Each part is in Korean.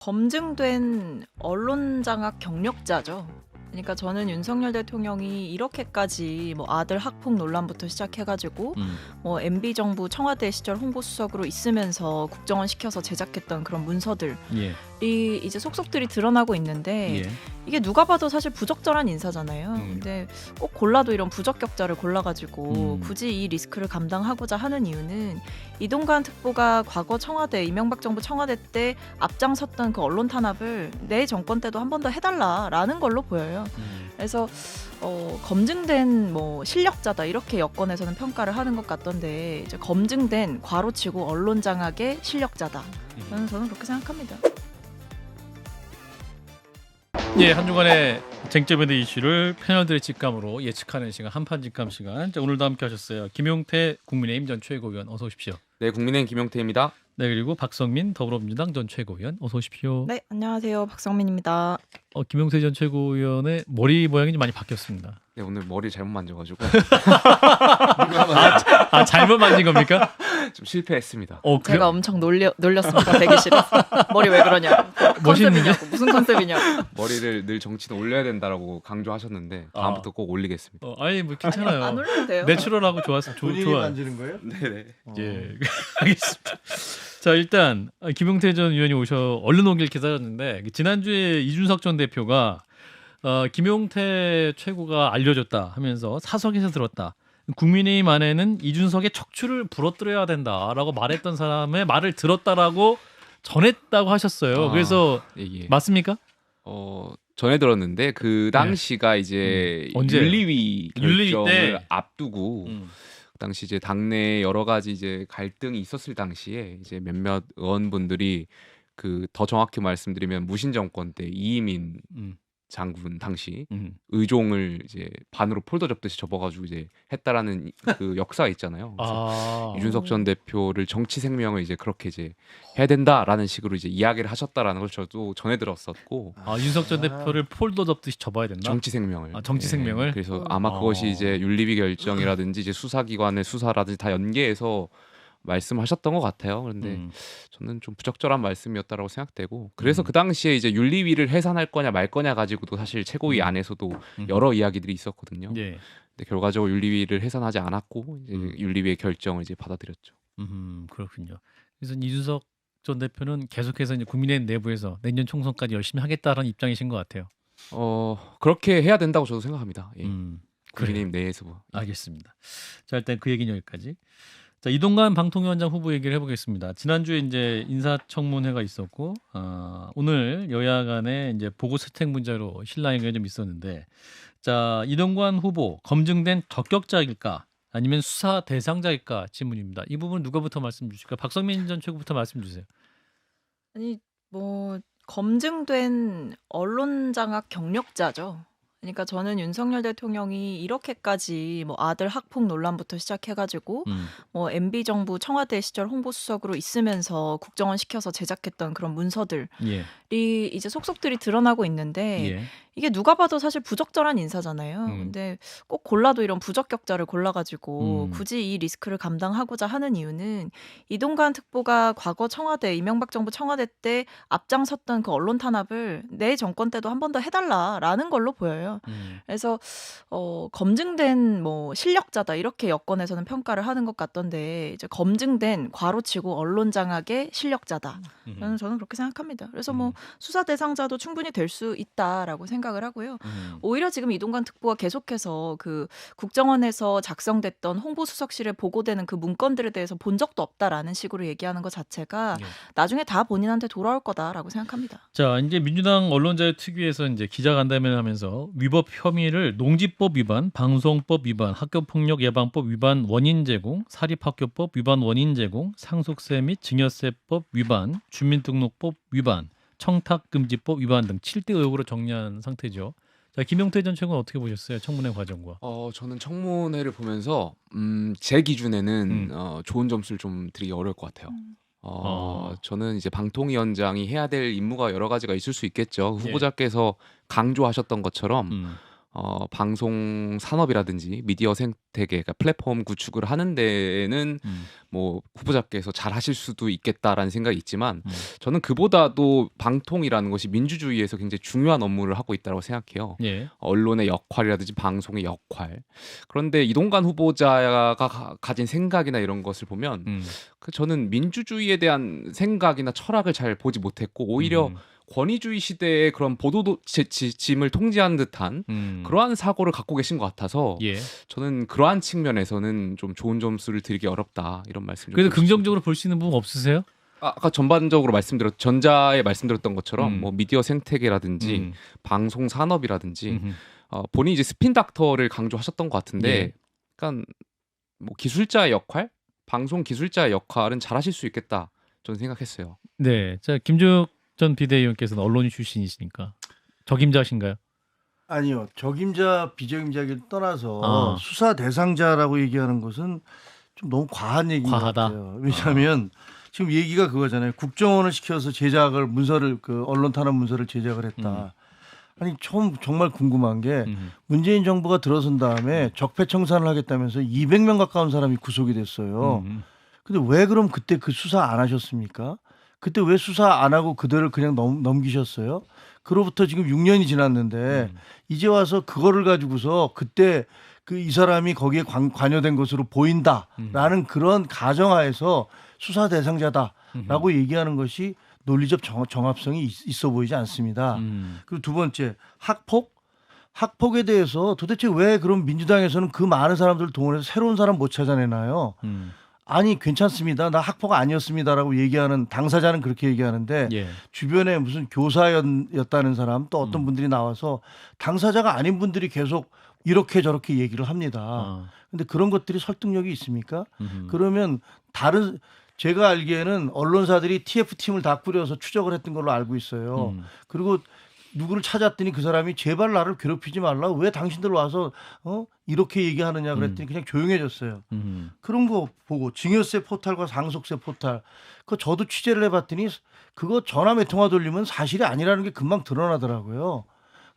검증된 언론 장악 경력자죠. 그러니까 저는 윤석열 대통령이 이렇게까지 뭐 아들 학폭 논란부터 시작해가지고 뭐 MB 정부 청와대 시절 홍보수석으로 있으면서 국정원 시켜서 제작했던 그런 문서들이 예. 이제 속속들이 드러나고 있는데 예. 이게 누가 봐도 사실 부적절한 인사잖아요. 음. 근데 꼭 골라도 이런 부적격자를 골라가지고 음. 굳이 이 리스크를 감당하고자 하는 이유는 이동관 특보가 과거 청와대 이명박 정부 청와대 때 앞장섰던 그 언론 탄압을 내 정권 때도 한 번 더 해달라라는 걸로 보여요. 그래서 검증된 뭐 실력자다 이렇게 여권에서는 평가를 하는 것 같던데 이제 검증된 괄호치고 언론 장악의 실력자다. 저는 그렇게 생각합니다. 예, 한 주간의 쟁점 있는 이슈를 패널들의 직감으로 예측하는 시간, 한판 직감 시간. 자, 오늘도 함께 하셨어요. 김용태 국민의힘 전 최고위원 어서 오십시오. 네, 국민의힘 김용태입니다. 네, 그리고 박성민 더불어민주당 전 최고위원 어서 오십시오. 네, 안녕하세요. 박성민입니다. 김용태 전 최고위원의 머리 모양이 좀 많이 바뀌었습니다. 네, 오늘 머리 잘못 만져가지고 잘못 만진 겁니까? 좀 실패했습니다. 제가 엄청 놀렸습니다. 대기실에서. 머리 왜 그러냐. 컨셉이냐고. 무슨 컨셉이냐고. 머리를 늘 정치는 올려야 된다라고 강조하셨는데 다음부터 꼭 올리겠습니다. 아니 뭐 괜찮아요. 안 올려도 돼요. 내추럴하고 좋았어. 본인이 좋아. 만지는 거예요? 네네. 예, 알겠습니다. 자, 일단 김용태 전 의원이 얼른 오길 기다렸는데 지난주에 이준석 전 대표가 김용태 최고가 알려줬다 하면서 사석에서 들었다. 국민의힘 안에는 이준석의 척추를 부러뜨려야 된다라고 말했던 사람의 말을 들었다라고 전했다고 하셨어요. 그래서 예. 맞습니까? 전에 들었는데 그 당시가 이제 언제요? 윤리위 윤리위 결정을 때. 앞두고 그 당시 이제 당내 여러 가지 이제 갈등이 있었을 당시에 이제 몇몇 의원분들이 그 더 정확히 말씀드리면 무신 정권 때 이희민 장군 당시 의종을 이제 반으로 폴더 접듯이 접어가지고 이제 했다라는 그 역사가 있잖아요. 그래서 이준석 전 대표를 정치 생명을 이제 그렇게 이제 해야 된다라는 식으로 이제 이야기를 하셨다라는 걸 저도 전해 들었었고. 윤석 전 대표를 폴더 접듯이 접어야 된다. 정치 생명을. 정치 생명을. 예, 그래서 아마 그것이 이제 윤리위 결정이라든지 이제 수사기관의 수사라든지 다 연계해서 말씀하셨던 것 같아요. 그런데 저는 좀 부적절한 말씀이었다라고 생각되고 그래서 그 당시에 이제 윤리위를 해산할 거냐 말 거냐 가지고도 사실 최고위 안에서도 여러 이야기들이 있었거든요. 예. 근데 결과적으로 윤리위를 해산하지 않았고 이제 윤리위의 결정을 이제 받아들였죠. 그렇군요. 그래서 이준석 전 대표는 계속해서 이제 국민의힘 내부에서 내년 총선까지 열심히 하겠다라는 입장이신 것 같아요. 그렇게 해야 된다고 저도 생각합니다. 예. 국민의힘 그래요. 내에서. 알겠습니다. 자, 일단 그 얘기는 여기까지. 자, 이동관 방통위원장 후보 얘기를 해보겠습니다. 지난주에 이제 인사청문회가 있었고 오늘 여야 간에 이제 보고 채택 문제로 실랑이가 좀 있었는데, 자, 이동관 후보 검증된 적격자일까 아니면 수사 대상자일까 질문입니다. 이 부분 누가부터 말씀 주실까요? 박성민 전 최고부터 말씀 주세요. 아니 뭐 검증된 언론 장악 경력자죠. 그러니까 저는 윤석열 대통령이 이렇게까지 뭐 아들 학폭 논란부터 시작해가지고 뭐 MB 정부 청와대 시절 홍보수석으로 있으면서 국정원 시켜서 제작했던 그런 문서들이 예. 이제 속속들이 드러나고 있는데 예. 이게 누가 봐도 사실 부적절한 인사잖아요. 근데 꼭 골라도 이런 부적격자를 골라가지고 굳이 이 리스크를 감당하고자 하는 이유는 이동관 특보가 과거 청와대 이명박 정부 청와대 때 앞장섰던 그 언론 탄압을 내 정권 때도 한 번 더 해달라라는 걸로 보여요. 그래서 검증된 뭐 실력자다 이렇게 여권에서는 평가를 하는 것 같던데 이제 검증된 괄호치고 언론 장악의 실력자다. 저는 그렇게 생각합니다. 그래서 뭐 수사 대상자도 충분히 될 수 있다라고 생각을 하고요. 오히려 지금 이동관 특보가 계속해서 그 국정원에서 작성됐던 홍보수석실에 보고되는 그 문건들에 대해서 본 적도 없다라는 식으로 얘기하는 것 자체가 나중에 다 본인한테 돌아올 거다라고 생각합니다. 자, 이제 민주당 언론자유특위에서 이제 기자간담회를 하면서 위법 혐의를 농지법 위반, 방송법 위반, 학교폭력 예방법 위반 원인 제공, 사립학교법 위반 원인 제공, 상속세 및 증여세법 위반, 주민등록법 위반, 청탁금지법 위반 등 7대 의혹으로 정리한 상태죠. 자, 김용태 전 최고는 어떻게 보셨어요? 청문회 과정과. 저는 청문회를 보면서 제 기준에는 좋은 점수를 좀 드리기 어려울 것 같아요. 저는 이제 방통위원장이 해야 될 임무가 여러 가지가 있을 수 있겠죠. 후보자께서 강조하셨던 것처럼 방송 산업이라든지 미디어 생태계, 그러니까 플랫폼 구축을 하는 데에는 뭐 후보자께서 잘 하실 수도 있겠다라는 생각이 있지만 저는 그보다도 방통이라는 것이 민주주의에서 굉장히 중요한 업무를 하고 있다고 생각해요. 예. 언론의 역할이라든지 방송의 역할. 그런데 이동관 후보자가 가진 생각이나 이런 것을 보면 저는 민주주의에 대한 생각이나 철학을 잘 보지 못했고 오히려 권위주의 시대의 그런 보도 짐을 통제하는 듯한 그러한 사고를 갖고 계신 것 같아서 예. 저는 그러한 측면에서는 좀 좋은 점수를 드리기 어렵다 이런 말씀. 그래도 긍정적으로 볼 수 있는 부분 없으세요? 아까 전반적으로 전자에 말씀드렸던 것처럼 뭐 미디어 생태계라든지 방송 산업이라든지 본인이 이제 스핀 닥터를 강조하셨던 것 같은데, 예. 그러니까 뭐 기술자의 역할, 방송 기술자의 역할은 잘하실 수 있겠다 저는 생각했어요. 네, 자 김주혁 전 비대위원께서는 언론인 출신이시니까 적임자신가요? 아니요. 적임자 비적임자를 떠나서 수사 대상자라고 얘기하는 것은 좀 너무 과한 얘기인 것 같아요. 왜냐하면 지금 얘기가 그거잖아요. 국정원을 시켜서 제작을 문서를 그 언론 탄압 문서를 제작을 했다. 아니 처음 정말 궁금한 게 문재인 정부가 들어선 다음에 적폐청산을 하겠다면서 200명 가까운 사람이 구속이 됐어요. 근데 왜 그럼 그때 그 수사 안 하셨습니까? 그때 왜 수사 안 하고 그대로 그냥 넘기셨어요? 그로부터 지금 6년이 지났는데 이제 와서 그거를 가지고서 그때 그 이 사람이 거기에 관여된 것으로 보인다라는 그런 가정하에서 수사 대상자다라고 얘기하는 것이 논리적 정합성이 있어 보이지 않습니다. 그리고 두 번째 학폭에 대해서 도대체 왜 그럼 민주당에서는 그 많은 사람들을 동원해서 새로운 사람 못 찾아내나요? 아니 괜찮습니다. 나 학폭 아니었습니다라고 얘기하는 당사자는 그렇게 얘기하는데 예. 주변에 무슨 교사였다는 사람 또 어떤 분들이 나와서 당사자가 아닌 분들이 계속 이렇게 저렇게 얘기를 합니다. 근데 그런 것들이 설득력이 있습니까? 그러면 제가 알기에는 언론사들이 TF팀을 다 꾸려서 추적을 했던 걸로 알고 있어요. 그리고 누구를 찾았더니 그 사람이 제발 나를 괴롭히지 말라. 왜 당신들 와서 이렇게 얘기하느냐 그랬더니 그냥 조용해졌어요. 그런 거 보고 증여세 포탈과 상속세 포탈 그거 저도 취재를 해봤더니 그거 전화 몇 통화 돌리면 사실이 아니라는 게 금방 드러나더라고요.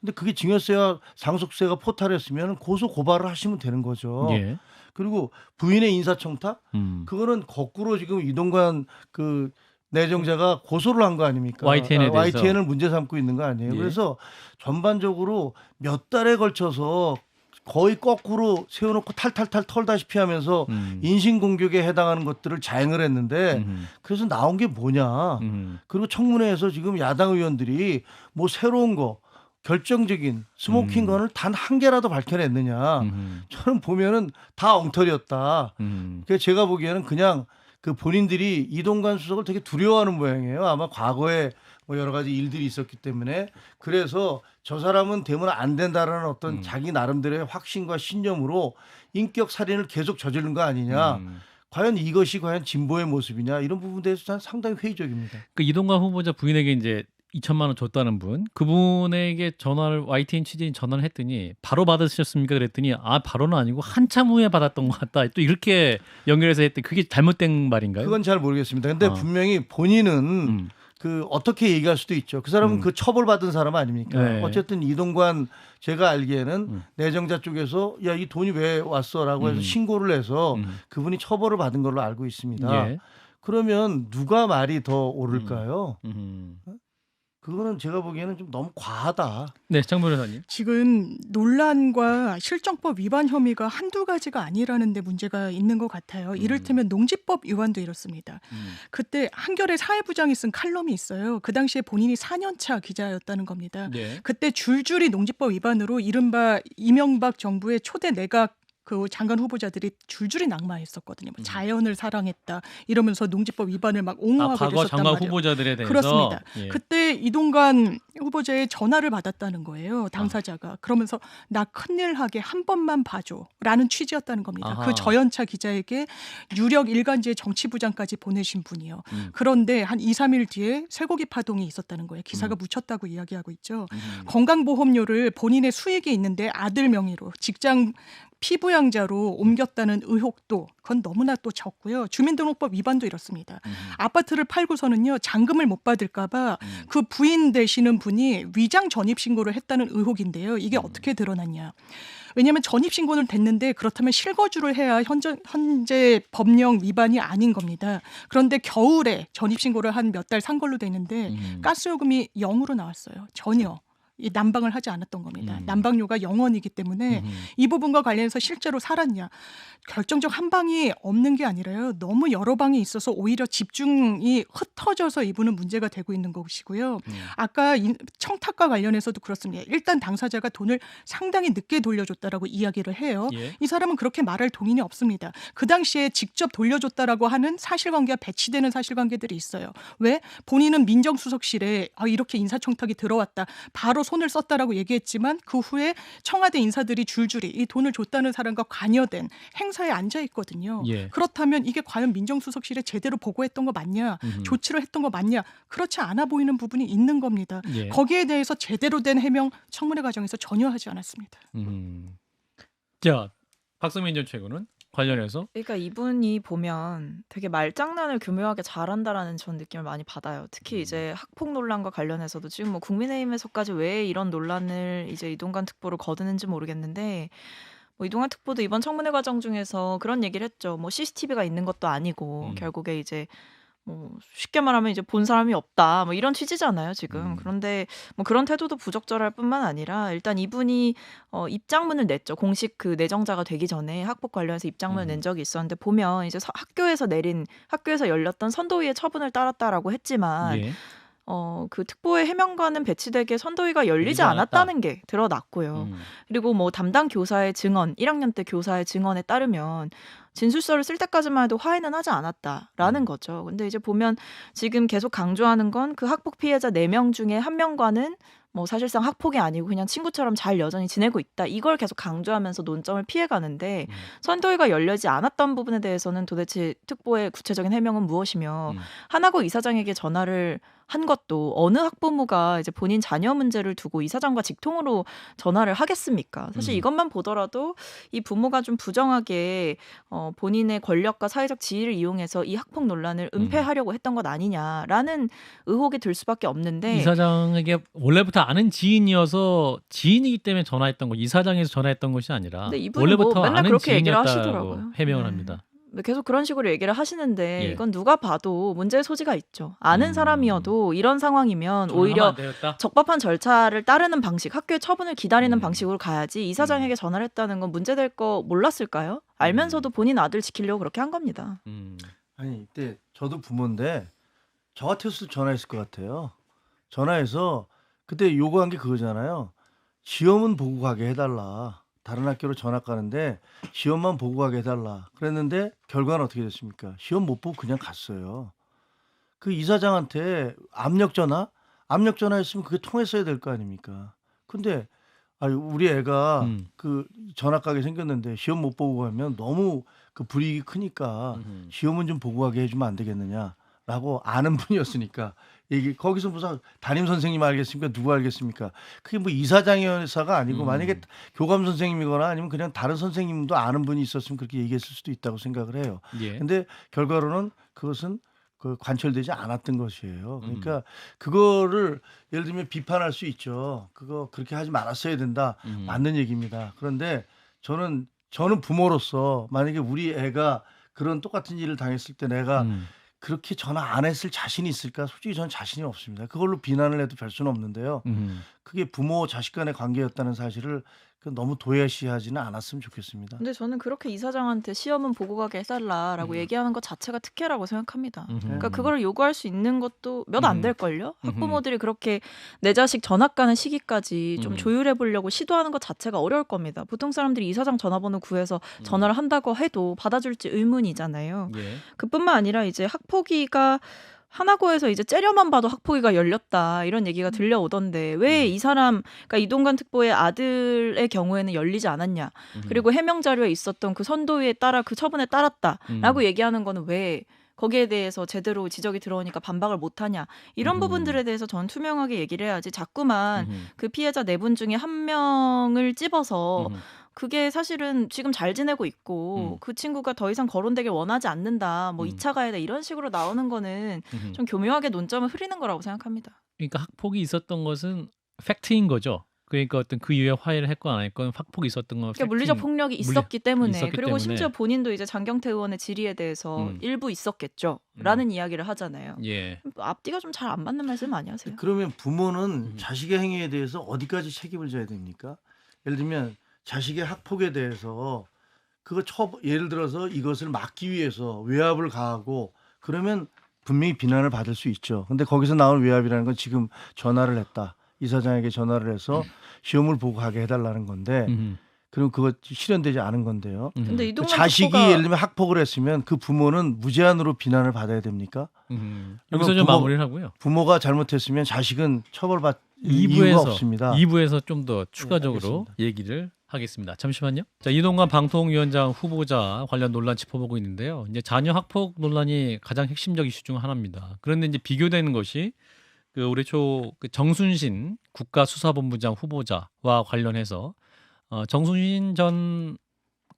근데 그게 증여세와 상속세가 포탈했으면 고소 고발을 하시면 되는 거죠. 예. 그리고 부인의 인사청탁 그거는 거꾸로 지금 이동관 그 내정자가 고소를 한 거 아닙니까? YTN에 대해서. YTN을 문제 삼고 있는 거 아니에요. 예. 그래서 전반적으로 몇 달에 걸쳐서 거의 거꾸로 세워놓고 탈탈탈 털다시피 하면서 인신공격에 해당하는 것들을 자행을 했는데 그래서 나온 게 뭐냐. 그리고 청문회에서 지금 야당 의원들이 뭐 새로운 거 결정적인 스모킹 건을 단 한 개라도 밝혀냈느냐. 저는 보면은 다 엉터리였다. 그래서 제가 보기에는 그냥 그 본인들이 이동관 수석을 되게 두려워하는 모양이에요. 아마 과거에 뭐 여러 가지 일들이 있었기 때문에 그래서 저 사람은 되면 안 된다라는 어떤 자기 나름대로의 확신과 신념으로 인격 살인을 계속 저지른 거 아니냐. 과연 이것이 과연 진보의 모습이냐 이런 부분에 대해서 저는 상당히 회의적입니다. 그 이동관 후보자 부인에게 이제 2천만 원 줬다는 분, 그분에게 YTN 취재인 전화를 했더니 바로 받으셨습니까? 그랬더니 바로는 아니고 한참 후에 받았던 것 같다. 또 이렇게 연결해서 했더니 그게 잘못된 말인가요? 그건 잘 모르겠습니다. 근데 분명히 본인은 그 어떻게 얘기할 수도 있죠. 그 사람은 그 처벌받은 사람 아닙니까? 네. 어쨌든 이동관 제가 알기에는 내정자 쪽에서 야, 이 돈이 왜 왔어라고 해서 신고를 해서 그분이 처벌을 받은 걸로 알고 있습니다. 예. 그러면 누가 말이 더 옳을까요? 그거는 제가 보기에는 좀 너무 과하다. 네, 장 변호사님. 지금 논란과 실정법 위반 혐의가 한두 가지가 아니라는 데 문제가 있는 것 같아요. 이를테면 농지법 위반도 이렇습니다. 그때 한겨레 사회부장이 쓴 칼럼이 있어요. 그 당시에 본인이 4년차 기자였다는 겁니다. 네. 그때 줄줄이 농지법 위반으로 이른바 이명박 정부의 초대 내각 그 장관 후보자들이 줄줄이 낙마했었거든요. 자연을 사랑했다 이러면서 농지법 위반을 막 옹호하고 과거 그랬었단 장관 말이에요. 후보자들에 대해서. 그렇습니다. 예. 그때 이동관 후보자의 전화를 받았다는 거예요. 당사자가. 그러면서 나 큰일 하게 한 번만 봐줘라는 취지였다는 겁니다. 아하. 그 저연차 기자에게 유력 일간지의 정치부장까지 보내신 분이요. 그런데 한 2, 3일 뒤에 쇠고기 파동이 있었다는 거예요. 기사가 묻혔다고 이야기하고 있죠. 건강보험료를 본인의 수익이 있는데 아들 명의로 직장 피부양자로 옮겼다는 의혹도 그건 너무나 또 적고요. 주민등록법 위반도 이렇습니다. 아파트를 팔고서는요 잔금을 못 받을까봐 그 부인 되시는 분이 위장 전입신고를 했다는 의혹인데요. 이게 어떻게 드러났냐? 왜냐하면 전입신고는 됐는데 그렇다면 실거주를 해야 현재 법령 위반이 아닌 겁니다. 그런데 겨울에 전입신고를 한 몇 달 산 걸로 되는데 가스요금이 0으로 나왔어요. 전혀. 이 난방을 하지 않았던 겁니다. 난방료가 0원이기 때문에 이 부분과 관련해서 실제로 살았냐. 결정적 한 방이 없는 게 아니라요. 너무 여러 방이 있어서 오히려 집중이 흩어져서 이분은 문제가 되고 있는 것이고요. 아까 청탁과 관련해서도 그렇습니다. 일단 당사자가 돈을 상당히 늦게 돌려줬다라고 이야기를 해요. 예. 이 사람은 그렇게 말할 동인이 없습니다. 그 당시에 직접 돌려줬다라고 하는 사실관계가 배치되는 사실관계들이 있어요. 왜? 본인은 민정수석실에 이렇게 인사청탁이 들어왔다. 바로 손을 썼다라고 얘기했지만 그 후에 청와대 인사들이 줄줄이 이 돈을 줬다는 사람과 관여된 행사에 앉아 있거든요. 예. 그렇다면 이게 과연 민정수석실에 제대로 보고했던 거 맞냐? 조치를 했던 거 맞냐? 그렇지 않아 보이는 부분이 있는 겁니다. 예. 거기에 대해서 제대로 된 해명 청문회 과정에서 전혀 하지 않았습니다. 자, 박성민 전 최고는 관련해서 그러니까 이분이 보면 되게 말장난을 교묘하게 잘한다라는 전 느낌을 많이 받아요. 특히 이제 학폭 논란과 관련해서도 지금 뭐 국민의힘에서까지 왜 이런 논란을 이제 이동관 특보를 거두는지 모르겠는데 뭐 이동관 특보도 이번 청문회 과정 중에서 그런 얘기를 했죠. 뭐 CCTV가 있는 것도 아니고 결국에 이제 뭐 쉽게 말하면 이제 본 사람이 없다 뭐 이런 취지잖아요 지금. 그런데 뭐 그런 태도도 부적절할 뿐만 아니라 일단 이분이 입장문을 냈죠. 공식 그 내정자가 되기 전에 학폭 관련해서 입장문을 낸 적이 있었는데 보면 이제 학교에서 열렸던 선도위의 처분을 따랐다라고 했지만 예. 그 특보의 해명관은 배치되게 선도위가 열리지 않았다는 게 드러났고요. 그리고 뭐 담당 교사의 증언, 1학년 때 교사의 증언에 따르면 진술서를 쓸 때까지만 해도 화해는 하지 않았다라는 거죠. 근데 이제 보면 지금 계속 강조하는 건 그 학폭 피해자 4명 중에 1명과는 뭐 사실상 학폭이 아니고 그냥 친구처럼 잘 여전히 지내고 있다. 이걸 계속 강조하면서 논점을 피해가는데 선도위가 열리지 않았던 부분에 대해서는 도대체 특보의 구체적인 해명은 무엇이며 하나고 이사장에게 전화를 한 것도 어느 학부모가 이제 본인 자녀 문제를 두고 이사장과 직통으로 전화를 하겠습니까? 사실 이것만 보더라도 이 부모가 좀 부정하게 본인의 권력과 사회적 지위를 이용해서 이 학폭 논란을 은폐하려고 했던 것 아니냐라는 의혹이 들 수밖에 없는데 이사장에게 원래부터 아는 지인이어서 지인이기 때문에 전화했던 거 이사장에서 전화했던 것이 아니라 근데 이분은 원래부터 뭐 맨날 아는 그렇게 얘기를 지인이었다고 하시더라고요. 해명을 네. 합니다. 계속 그런 식으로 얘기를 하시는데 예. 이건 누가 봐도 문제의 소지가 있죠. 아는 사람이어도 이런 상황이면 오히려 적법한 절차를 따르는 방식, 학교의 처분을 기다리는 방식으로 가야지 이사장에게 전화를 했다는 건 문제될 거 몰랐을까요? 알면서도 본인 아들 지키려고 그렇게 한 겁니다. 아니 이때 저도 부모인데 저 같았을 때 전화했을 것 같아요. 전화해서 그때 요구한 게 그거잖아요. 시험은 보고 가게 해달라. 다른 학교로 전학 가는데 시험만 보고 가게 해달라. 그랬는데 결과는 어떻게 됐습니까? 시험 못 보고 그냥 갔어요. 그 이사장한테 압력 전화했으면 그게 통했어야 될 거 아닙니까? 근데 우리 애가 그 전학 가게 생겼는데 시험 못 보고 가면 너무 그 불이익이 크니까 시험은 좀 보고 가게 해주면 안 되겠느냐라고 아는 분이었으니까 거기서 무슨 담임 선생님 알겠습니까? 누구 알겠습니까? 그게 뭐 이사장이사가 아니고 만약에 교감 선생님이거나 아니면 그냥 다른 선생님도 아는 분이 있었으면 그렇게 얘기했을 수도 있다고 생각을 해요. 예. 근데 결과로는 그것은 관철되지 않았던 것이에요. 그러니까 그거를 예를 들면 비판할 수 있죠. 그거 그렇게 하지 말았어야 된다. 맞는 얘기입니다. 그런데 저는 부모로서 만약에 우리 애가 그런 똑같은 일을 당했을 때 내가 그렇게 전화 안 했을 자신이 있을까? 솔직히 저는 자신이 없습니다. 그걸로 비난을 해도 별 수는 없는데요. 그게 부모 자식 간의 관계였다는 사실을 너무 도외시하지는 않았으면 좋겠습니다. 근데 저는 그렇게 이사장한테 시험은 보고 가게 해달라라고 얘기하는 것 자체가 특혜라고 생각합니다. 그러니까 그걸 요구할 수 있는 것도 몇 안 될걸요? 학부모들이 그렇게 내 자식 전학 가는 시기까지 좀 조율해 보려고 시도하는 것 자체가 어려울 겁니다. 보통 사람들이 이사장 전화번호 구해서 전화를 한다고 해도 받아줄지 의문이잖아요. 예. 그뿐만 아니라 이제 학폭위가 하나고에서 이제 째려만 봐도 학폭위가 열렸다 이런 얘기가 들려오던데 왜 이 사람 그러니까 이동관 특보의 아들의 경우에는 열리지 않았냐 그리고 해명 자료에 있었던 그 선도위에 따라 그 처분에 따랐다라고 얘기하는 거는 왜 거기에 대해서 제대로 지적이 들어오니까 반박을 못하냐 이런 부분들에 대해서 저는 투명하게 얘기를 해야지 자꾸만 그 피해자 4분 중에 1명을 찝어서 그게 사실은 지금 잘 지내고 있고 그 친구가 더 이상 거론되길 원하지 않는다. 뭐 2차 가야 돼. 이런 식으로 나오는 거는 좀 교묘하게 논점을 흐리는 거라고 생각합니다. 그러니까 학폭이 있었던 것은 팩트인 거죠. 그러니까 어떤 그 이후에 화해를 했건 안 했건 학폭이 있었던 건 그러니까 물리적 폭력이 있었기 때문에 그리고 때문에. 심지어 본인도 이제 장경태 의원의 질의에 대해서 일부 있었겠죠. 라는 이야기를 하잖아요. 예. 앞뒤가 좀 잘 안 맞는 말씀 많이 하세요. 그러면 부모는 자식의 행위에 대해서 어디까지 책임을 져야 됩니까? 예를 들면 자식의 학폭에 대해서 그거 예를 들어서 이것을 막기 위해서 외압을 가하고 그러면 분명히 비난을 받을 수 있죠. 근데 거기서 나온 외압이라는 건 지금 전화를 했다. 이사장에게 전화를 해서 시험을 보고 가게 해달라는 건데 그럼 그거 실현되지 않은 건데요. 근데 이동관 자식이 특보가 예를 들면 학폭을 했으면 그 부모는 무제한으로 비난을 받아야 됩니까? 여기서 좀 마무리를 하고요. 부모가 잘못했으면 자식은 처벌받 이유가 없습니다. 2부에서 좀 더 추가적으로 얘기를 하겠습니다. 잠시만요. 자, 이동관 방통위원장 후보자 관련 논란 짚어보고 있는데요. 이제 자녀 학폭 논란이 가장 핵심적 이슈 중 하나입니다. 그런데 이제 비교되는 것이 그 올해 초 그 정순신 국가수사본부장 후보자와 관련해서 정순신 전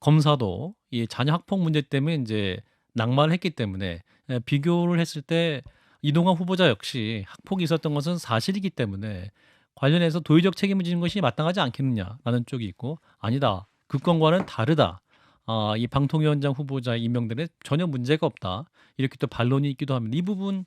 검사도 이 자녀 학폭 문제 때문에 이제 낙마를 했기 때문에 비교를 했을 때 이동관 후보자 역시 학폭이 있었던 것은 사실이기 때문에 관련해서 도의적 책임을 지는 것이 마땅하지 않겠느냐라는 쪽이 있고 아니다. 그 건과는 다르다. 이 방통위원장 후보자의 임명들에 전혀 문제가 없다. 이렇게 또 반론이 있기도 합니다. 이 부분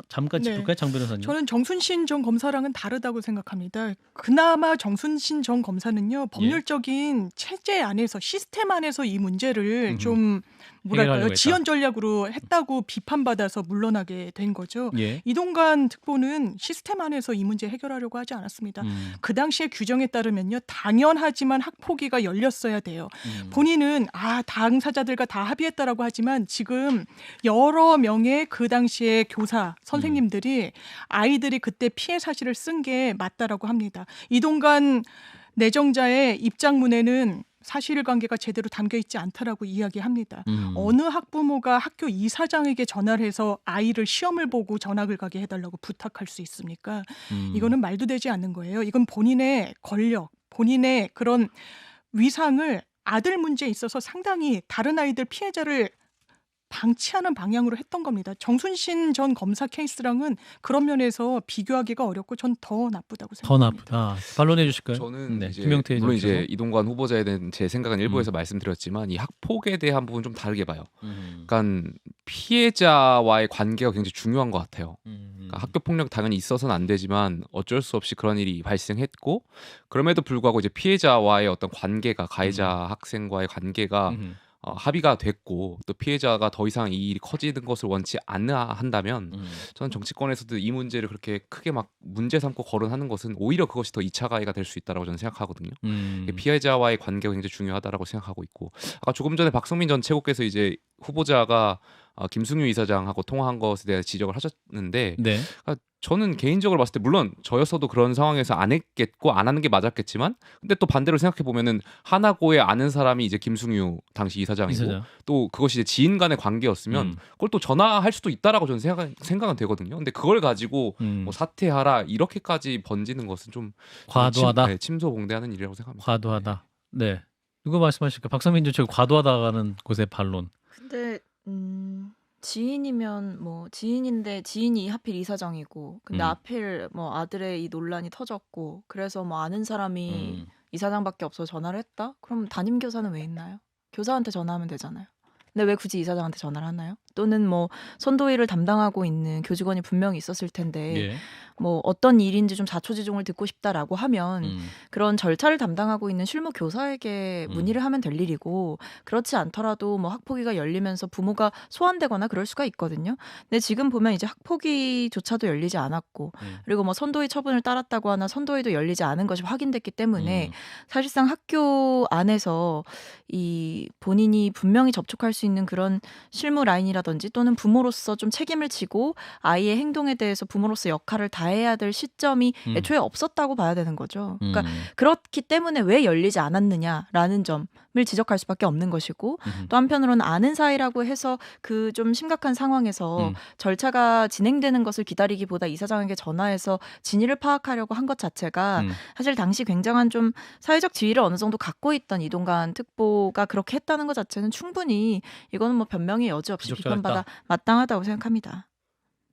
잠깐 짚을까요, 장 변호사님? 저는 정순신 전 검사랑은 다르다고 생각합니다. 그나마 정순신 전 검사는요 법률적인 체제 안에서 시스템 안에서 이 문제를 좀 뭐랄까요 지연 전략으로 했다고 비판받아서 물러나게 된 거죠. 예. 이동관 특보는 시스템 안에서 이 문제 해결하려고 하지 않았습니다. 그 당시의 규정에 따르면요 당연하지만 학폭위가 열렸어야 돼요. 본인은 당사자들과 다 합의했다라고 하지만 지금 여러 명의 그 당시의 교사 선생님들이 아이들이 그때 피해 사실을 쓴 게 맞다라고 합니다. 이동관 내정자의 입장문에는 사실관계가 제대로 담겨 있지 않다라고 이야기합니다. 어느 학부모가 학교 이사장에게 전화를 해서 아이를 시험을 보고 전학을 가게 해달라고 부탁할 수 있습니까? 이거는 말도 되지 않는 거예요. 이건 본인의 권력, 본인의 그런 위상을 아들 문제에 있어서 상당히 다른 아이들 피해자를 방치하는 방향으로 했던 겁니다. 정순신 전 검사 케이스랑은 그런 면에서 비교하기가 어렵고 전 더 나쁘다고 더 생각합니다. 나쁘다. 반론해 주실까요? 저는 네, 이제 김영태 물론 의원께서. 이제 이동관 후보자에 대한 제 생각은 일부에서 말씀드렸지만 이 학폭에 대한 부분 좀 다르게 봐요. 그러니까 피해자와의 관계가 굉장히 중요한 것 같아요. 그러니까 학교 폭력 당연히 있어서는 안 되지만 어쩔 수 없이 그런 일이 발생했고 그럼에도 불구하고 이제 피해자와의 어떤 관계가 가해자 학생과의 관계가 합의가 됐고 또 피해자가 더 이상 이 일이 커지는 것을 원치 않나 한다면 저는 정치권에서도 이 문제를 그렇게 크게 막 문제 삼고 거론하는 것은 오히려 그것이 더 2차 가해가 될 수 있다고 저는 생각하거든요. 피해자와의 관계가 굉장히 중요하다라고 생각하고 있고 아까 조금 전에 박성민 전 최고께서 이제 후보자가 김승유 이사장하고 통화한 것에 대해 지적을 하셨는데 네. 저는 개인적으로 봤을 때 물론 저였어도 그런 상황에서 안 했겠고 안 하는 게 맞았겠지만 근데 또 반대로 생각해 보면은 하나고에 아는 사람이 이제 김승유 당시 이사장이고 또 그것이 이제 지인 간의 관계였으면 그걸 또 전화할 수도 있다라고 저는 생각은 되거든요. 근데 그걸 가지고 뭐 사퇴하라 이렇게까지 번지는 것은 좀 과도하다. 침소봉대하는 일이라고 생각합니다. 과도하다. 네. 누가 말씀하실까? 박성민 전 최고 과도하다는 곳의 반론. 근데 지인이면 뭐 지인인데 지인이 하필 이사장이고 근데 하필 뭐 아들의 이 논란이 터졌고 그래서 뭐 아는 사람이 이사장밖에 없어서 전화를 했다? 그럼 담임 교사는 왜 있나요? 교사한테 전화하면 되잖아요. 근데 왜 굳이 이사장한테 전화를 하나요? 또는 뭐 선도위를 담당하고 있는 교직원이 분명히 있었을 텐데 예. 뭐 어떤 일인지 좀 자초지종을 듣고 싶다라고 하면 그런 절차를 담당하고 있는 실무 교사에게 문의를 하면 될 일이고 그렇지 않더라도 뭐 학폭위가 열리면서 부모가 소환되거나 그럴 수가 있거든요. 근데 지금 보면 이제 학폭위조차도 열리지 않았고 그리고 뭐 선도위 처분을 따랐다고 하나 선도위도 열리지 않은 것이 확인됐기 때문에 사실상 학교 안에서 이 본인이 분명히 접촉할 수 있는 그런 실무 라인이라든지 또는 부모로서 좀 책임을 지고 아이의 행동에 대해서 부모로서 역할을 다해야 될 시점이 애초에 없었다고 봐야 되는 거죠. 그러니까 그렇기 때문에 왜 열리지 않았느냐라는 점 지적할 수밖에 없는 것이고 또 한편으로는 아는 사이라고 해서 그 좀 심각한 상황에서 절차가 진행되는 것을 기다리기보다 이사장에게 전화해서 진위를 파악하려고 한 것 자체가 사실 당시 굉장한 좀 사회적 지위를 어느 정도 갖고 있던 이동관 특보가 그렇게 했다는 것 자체는 충분히 이거는 뭐 변명의 여지 없이 비판받아 마땅하다고 생각합니다.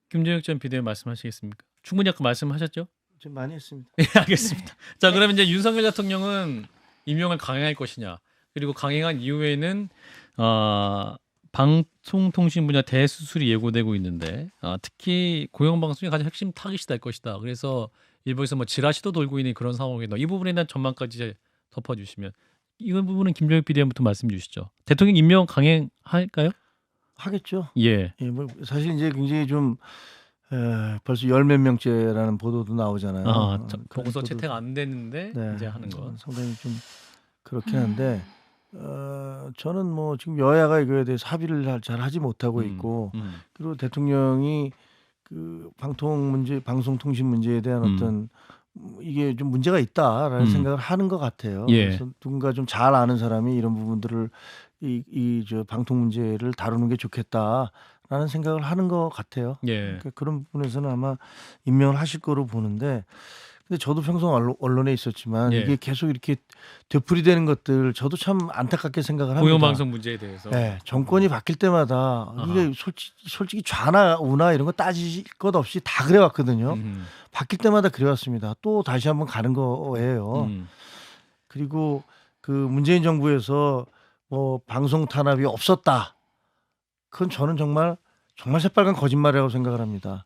김재혁 전 비대위 말씀하시겠습니까? 충분히 아까 말씀하셨죠? 좀 많이 했습니다. 네, 알겠습니다. 네. 자, 그러면 이제 윤석열 대통령은 임명을 강행할 것이냐, 그리고 강행한 이후에는 방송통신 분야 대수술이 예고되고 있는데 특히 공영방송이 가장 핵심 타깃이 될 것이다. 그래서 일부에서 뭐 지라시도 돌고 있는 그런 상황에서 이 부분에 대한 전망까지 이제 덮어주시면, 이 부분은 김재혁 비대위원부터 말씀 주시죠. 대통령 임명 강행할까요? 하겠죠. 예. 예, 뭐 사실 이제 굉장히 좀 벌써 10몇 명째라는 보도도 나오잖아요. 보고서 채택 안 됐는데 네, 이제 하는 거. 상당히 좀 그렇긴 한데 저는 뭐 지금 여야가 이거에 대해서 합의를 잘 하지 못하고 있고 그리고 대통령이 그 방송통신 문제에 대한 어떤 이게 좀 문제가 있다라는 생각을 하는 것 같아요. 예. 그래서 누군가 좀 잘 아는 사람이 이런 부분들을 저 방통 문제를 다루는 게 좋겠다라는 생각을 하는 것 같아요. 예. 그러니까 그런 부분에서는 아마 임명을 하실 거로 보는데, 근데 저도 평소 언론에 있었지만 예. 이게 계속 이렇게 되풀이되는 것들 저도 참 안타깝게 생각을 합니다. 공영방송 문제에 대해서. 네, 정권이 바뀔 때마다 이게 솔직히 좌나 우나 이런 거 따질 것 없이 다 그래왔거든요. 바뀔 때마다 그래왔습니다. 또 다시 한번 가는 거예요. 그리고 그 문재인 정부에서 뭐 방송 탄압이 없었다. 그건 저는 정말 새빨간 거짓말이라고 생각을 합니다.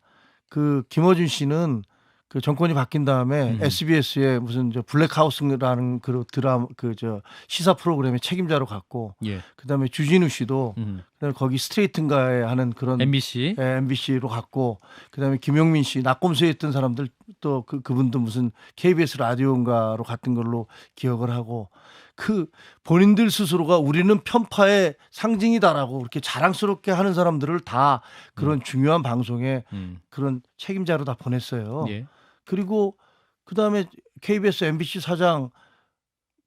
그 김어준 씨는 그 정권이 바뀐 다음에 SBS에 무슨 저 블랙하우스라는 그 드라마 저 시사 프로그램의 책임자로 갔고, 예. 그다음에 주진우 씨도 그다음에 거기 스트레이트인가에 하는 그런 MBC, MBC로 갔고, 그다음에 김용민 씨 낙곰수에 있던 사람들 또 그분도 무슨 KBS 라디오인가로 갔던 걸로 기억을 하고, 그 본인들 스스로가 우리는 편파의 상징이다라고 그렇게 자랑스럽게 하는 사람들을 다 그런 중요한 방송에 그런 책임자로 다 보냈어요. 예. 그리고 그다음에 KBS MBC 사장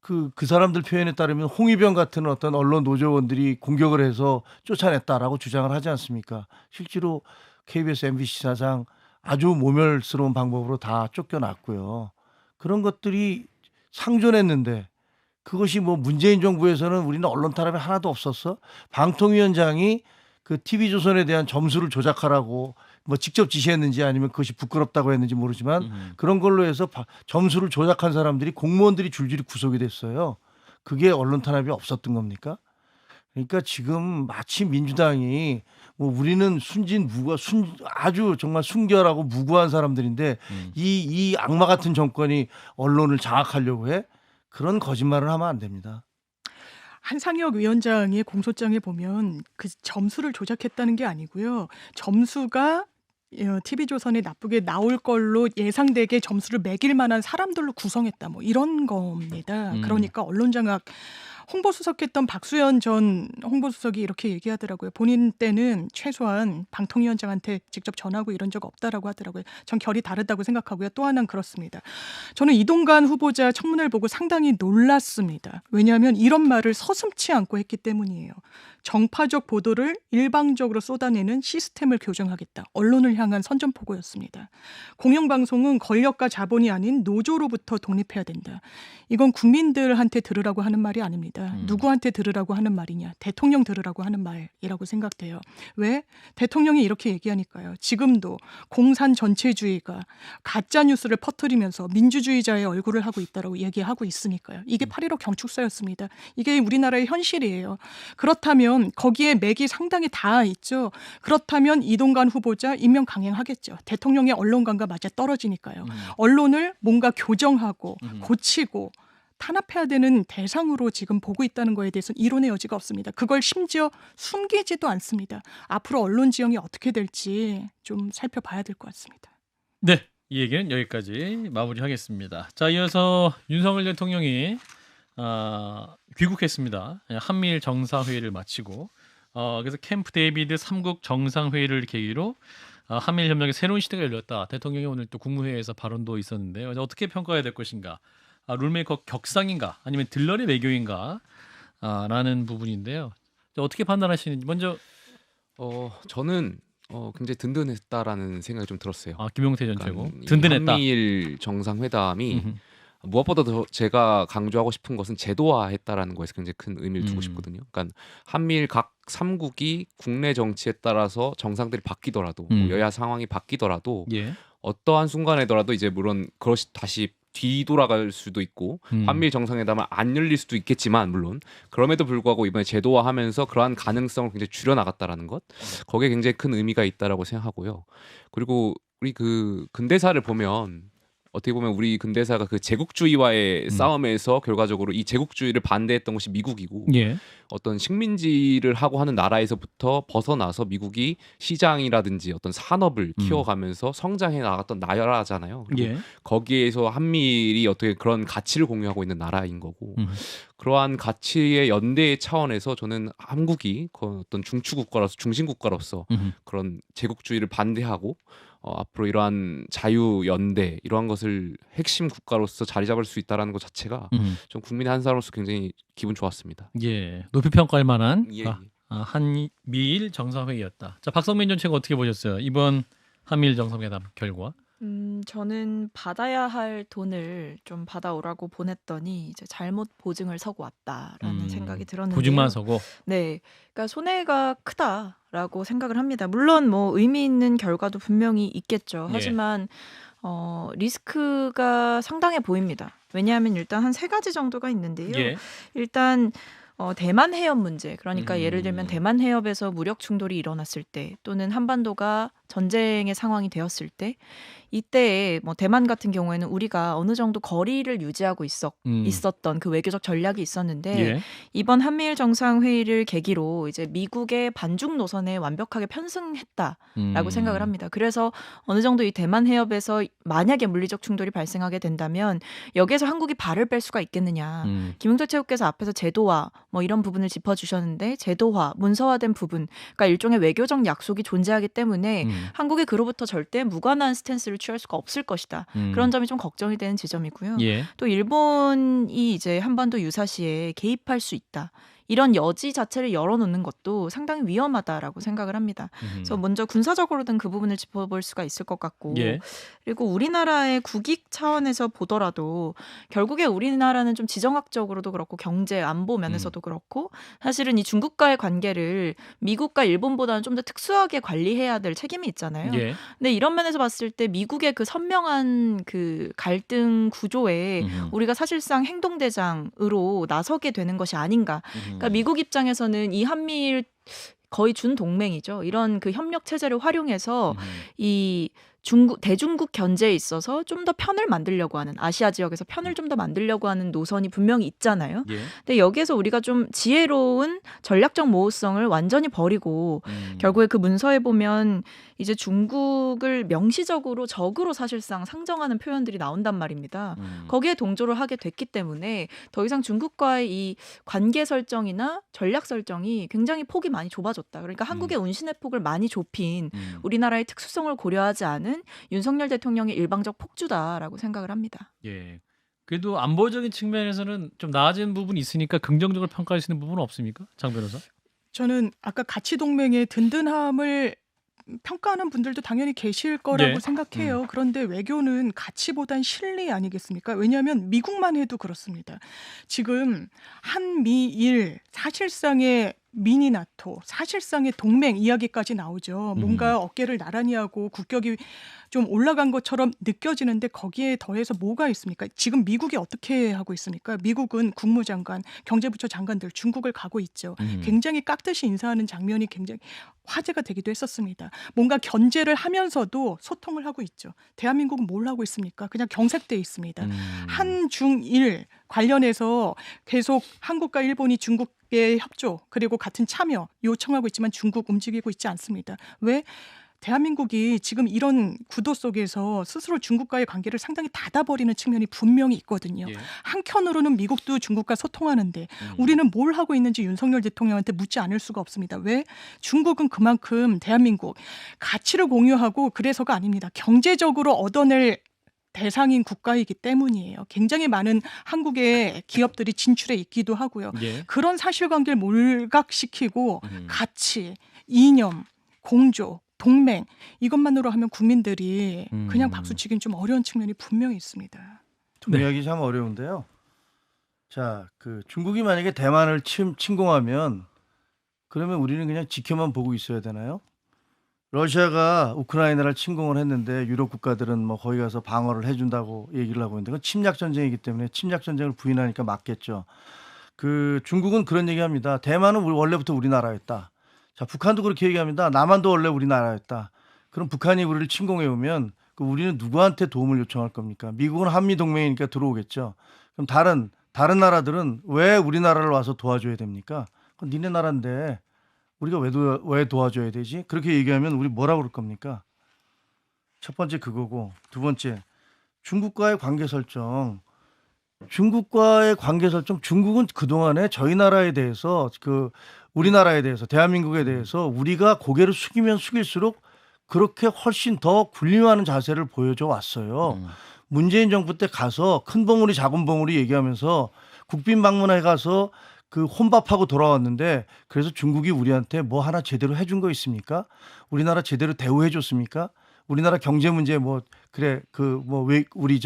그 사람들 표현에 따르면 홍위병 같은 어떤 언론 노조원들이 공격을 해서 쫓아냈다라고 주장을 하지 않습니까? 실제로 KBS MBC 사장 아주 모멸스러운 방법으로 다 쫓겨났고요. 그런 것들이 상존했는데, 그것이 뭐 문재인 정부에서는 우리는 언론 탄압이 하나도 없었어? 방통위원장이 그 TV조선에 대한 점수를 조작하라고 뭐 직접 지시했는지 아니면 그것이 부끄럽다고 했는지 모르지만 그런 걸로 해서 점수를 조작한 사람들이 공무원들이 줄줄이 구속이 됐어요. 그게 언론 탄압이 없었던 겁니까? 그러니까 지금 마치 민주당이 뭐 우리는 아주 정말 순결하고 무고한 사람들인데 이 악마 같은 정권이 언론을 장악하려고 해? 그런 거짓말을 하면 안 됩니다. 한상혁 위원장의 공소장에 보면 그 점수를 조작했다는 게 아니고요. 점수가 TV조선에 나쁘게 나올 걸로 예상되게 점수를 매길 만한 사람들로 구성했다. 뭐 이런 겁니다. 그러니까 언론장악 홍보수석했던 박수현 전 홍보수석이 이렇게 얘기하더라고요. 본인 때는 최소한 방통위원장한테 직접 전하고 이런 적 없다라고 하더라고요. 전 결이 다르다고 생각하고요. 또 하나는 그렇습니다. 저는 이동관 후보자 청문회를 보고 상당히 놀랐습니다. 왜냐하면 이런 말을 서슴지 않고 했기 때문이에요. 정파적 보도를 일방적으로 쏟아내는 시스템을 교정하겠다. 언론을 향한 선전포고였습니다. 공영방송은 권력과 자본이 아닌 노조로부터 독립해야 된다. 이건 국민들한테 들으라고 하는 말이 아닙니다. 누구한테 들으라고 하는 말이냐. 대통령 들으라고 하는 말이라고 생각돼요. 왜? 대통령이 이렇게 얘기하니까요. 지금도 공산 전체주의가 가짜뉴스를 퍼뜨리면서 민주주의자의 얼굴을 하고 있다고 얘기하고 있으니까요. 이게 8.15 경축사였습니다. 이게 우리나라의 현실이에요. 그렇다면 거기에 맥이 상당히 닿아 있죠. 그렇다면 이동관 후보자 임명 강행하겠죠. 대통령의 언론관과 맞아 떨어지니까요. 언론을 뭔가 교정하고 고치고 탄압해야 되는 대상으로 지금 보고 있다는 거에 대해서는 이론의 여지가 없습니다. 그걸 심지어 숨기지도 않습니다. 앞으로 언론 지형이 어떻게 될지 좀 살펴봐야 될 것 같습니다. 네, 이 얘기는 여기까지 마무리하겠습니다. 자, 이어서 윤석열 대통령이 귀국했습니다. 한미일 정상회의를 마치고 그래서 캠프 데이비드 3국 정상회의를 계기로 한미일 협력의 새로운 시대가 열렸다. 대통령이 오늘 또 국무회의에서 발언도 있었는데요. 어떻게 평가해야 될 것인가? 룰메이커 격상인가? 아니면 들러리 외교인가? 라는 부분인데요. 어떻게 판단하시는지 먼저 저는 굉장히 든든했다라는 생각이 좀 들었어요. 김용태 전 그러니까 최고 이 든든했다. 한미일 정상회담이 음흠. 무엇보다 더 제가 강조하고 싶은 것은 제도화했다라는 거에서 굉장히 큰 의미를 두고 싶거든요. 그러니까 한미일 각 3국이 국내 정치에 따라서 정상들이 바뀌더라도 뭐 여야 상황이 바뀌더라도 예. 어떠한 순간에더라도 이제 물론 그것이 다시 뒤돌아갈 수도 있고 한미일 정상회담은 안 열릴 수도 있겠지만 물론 그럼에도 불구하고 이번에 제도화하면서 그러한 가능성을 굉장히 줄여나갔다라는 것 거기에 굉장히 큰 의미가 있다라고 생각하고요. 그리고 우리 그 근대사를 보면 어떻게 보면 우리 근대사가 그 제국주의와의 싸움에서 결과적으로 이 제국주의를 반대했던 것이 미국이고 예. 어떤 식민지를 하고 하는 나라에서부터 벗어나서 미국이 시장이라든지 어떤 산업을 키워가면서 성장해 나갔던 나라잖아요. 그리고 예. 거기에서 한미일이 어떻게 그런 가치를 공유하고 있는 나라인 거고 그러한 가치의 연대의 차원에서 저는 한국이 어떤 중추국가로서 중심국가로서 그런 제국주의를 반대하고 앞으로 이러한 자유 연대 이러한 것을 핵심 국가로서 자리 잡을 수 있다라는 것 자체가 좀 국민의 한 사람으로서 굉장히 기분 좋았습니다. 예, 높이 평가할 만한 예. 한미일 정상회의였다. 자, 박성민 전 최고 어떻게 보셨어요? 이번 한미일 정상회담 결과? 저는 받아야 할 돈을 좀 받아오라고 보냈더니 이제 잘못 보증을 서고 왔다라는 생각이 들었는데요. 보증만 서고. 네, 그러니까 손해가 크다라고 생각을 합니다. 물론 뭐 의미 있는 결과도 분명히 있겠죠. 하지만 리스크가 상당해 보입니다. 왜냐하면 일단 한 3가지 정도가 있는데요. 예. 일단 대만 해협 문제, 그러니까 예를 들면 대만 해협에서 무력 충돌이 일어났을 때 또는 한반도가 전쟁의 상황이 되었을 때 이때에 뭐 대만 같은 경우에는 우리가 어느 정도 거리를 유지하고 있었던 그 외교적 전략이 있었는데 예. 이번 한미일 정상회의를 계기로 이제 미국의 반중 노선에 완벽하게 편승했다라고 생각을 합니다. 그래서 어느 정도 이 대만 해협에서 만약에 물리적 충돌이 발생하게 된다면 여기에서 한국이 발을 뺄 수가 있겠느냐. 김용태 최고께서 앞에서 제도화 뭐 이런 부분을 짚어주셨는데 제도화, 문서화된 부분, 그러니까 일종의 외교적 약속이 존재하기 때문에 한국이 그로부터 절대 무관한 스탠스를 취할 수가 없을 것이다. 그런 점이 좀 걱정이 되는 지점이고요. 예. 또 일본이 이제 한반도 유사시에 개입할 수 있다. 이런 여지 자체를 열어놓는 것도 상당히 위험하다라고 생각을 합니다. 그래서 먼저 군사적으로든 그 부분을 짚어볼 수가 있을 것 같고 예. 그리고 우리나라의 국익 차원에서 보더라도 결국에 우리나라는 좀 지정학적으로도 그렇고 경제 안보 면에서도 그렇고 사실은 이 중국과의 관계를 미국과 일본보다는 좀 더 특수하게 관리해야 될 책임이 있잖아요. 예. 근데 이런 면에서 봤을 때 미국의 그 선명한 그 갈등 구조에 우리가 사실상 행동대장으로 나서게 되는 것이 아닌가. 그러니까 미국 입장에서는 이 한미일 거의 준동맹이죠. 이런 그 협력 체제를 활용해서 이 대중국 견제에 있어서 좀 더 편을 만들려고 하는 아시아 지역에서 편을 좀 더 만들려고 하는 노선이 분명히 있잖아요. 예. 근데 여기에서 우리가 좀 지혜로운 전략적 모호성을 완전히 버리고 결국에 그 문서에 보면 이제 중국을 명시적으로 적으로 사실상 상정하는 표현들이 나온단 말입니다. 거기에 동조를 하게 됐기 때문에 더 이상 중국과의 이 관계 설정이나 전략 설정이 굉장히 폭이 많이 좁아졌다. 그러니까 한국의 운신의 폭을 많이 좁힌 우리나라의 특수성을 고려하지 않은 윤석열 대통령의 일방적 폭주다라고 생각을 합니다. 예. 그래도 안보적인 측면에서는 좀 나아진 부분이 있으니까 긍정적으로 평가하시는 부분은 없습니까? 장 변호사? 저는 아까 가치 동맹의 든든함을 평가하는 분들도 당연히 계실 거라고 네. 생각해요. 그런데 외교는 가치보단 실리 아니겠습니까? 왜냐하면 미국만 해도 그렇습니다. 지금 한미일 사실상의 미니 나토, 사실상의 동맹 이야기까지 나오죠. 뭔가 어깨를 나란히 하고 국격이 좀 올라간 것처럼 느껴지는데 거기에 더해서 뭐가 있습니까? 지금 미국이 어떻게 하고 있습니까? 미국은 국무장관, 경제부처 장관들 중국을 가고 있죠. 굉장히 깍듯이 인사하는 장면이 굉장히 화제가 되기도 했었습니다. 뭔가 견제를 하면서도 소통을 하고 있죠. 대한민국은 뭘 하고 있습니까? 그냥 경색돼 있습니다. 한중일 관련해서 계속 한국과 일본이 중국의 협조 그리고 같은 참여 요청하고 있지만 중국 움직이고 있지 않습니다. 왜? 대한민국이 지금 이런 구도 속에서 스스로 중국과의 관계를 상당히 닫아버리는 측면이 분명히 있거든요. 예. 한편으로는 미국도 중국과 소통하는데 우리는 뭘 하고 있는지 윤석열 대통령한테 묻지 않을 수가 없습니다. 왜? 중국은 그만큼 대한민국 가치를 공유하고 그래서가 아닙니다. 경제적으로 얻어낼 대상인 국가이기 때문이에요. 굉장히 많은 한국의 기업들이 진출해 있기도 하고요. 예. 그런 사실관계를 몰각시키고 가치, 이념, 공조, 동맹 이것만으로 하면 국민들이 그냥 박수치기는 좀 어려운 측면이 분명히 있습니다. 동의하기 참 어려운데요. 자, 중국이 만약에 대만을 침공하면 그러면 우리는 그냥 지켜만 보고 있어야 되나요? 러시아가 우크라이나를 침공을 했는데 유럽 국가들은 뭐 거기 가서 방어를 해준다고 얘기를 하고 있는데 그건 침략 전쟁이기 때문에 침략 전쟁을 부인하니까 맞겠죠. 중국은 그런 얘기합니다. 대만은 원래부터 우리나라였다. 자, 북한도 그렇게 얘기합니다. 남한도 원래 우리나라였다. 그럼 북한이 우리를 침공해 오면 우리는 누구한테 도움을 요청할 겁니까? 미국은 한미 동맹이니까 들어오겠죠. 그럼 다른 나라들은 왜 우리나라를 와서 도와줘야 됩니까? 그건 니네 나라인데 우리가 왜 도와줘야 되지? 그렇게 얘기하면 우리 뭐라고 그럴 겁니까? 첫 번째 그거고, 두 번째 중국과의 관계 설정. 중국은 그동안에 저희 나라에 대해서 우리나라에 대해서 대한민국에 대해서 우리가 고개를 숙이면 숙일수록 그렇게 훨씬 더 군림하는 자세를 보여줘 왔어요. 문재인 정부 때 가서 큰 봉우리 작은 봉우리 얘기하면서 국빈 방문회 가서 혼밥하고 돌아왔는데 그래서 중국이 우리한테 뭐 하나 제대로 해준 거 있습니까? 우리나라 제대로 대우해 줬습니까? 우리나라 경제 문제 우리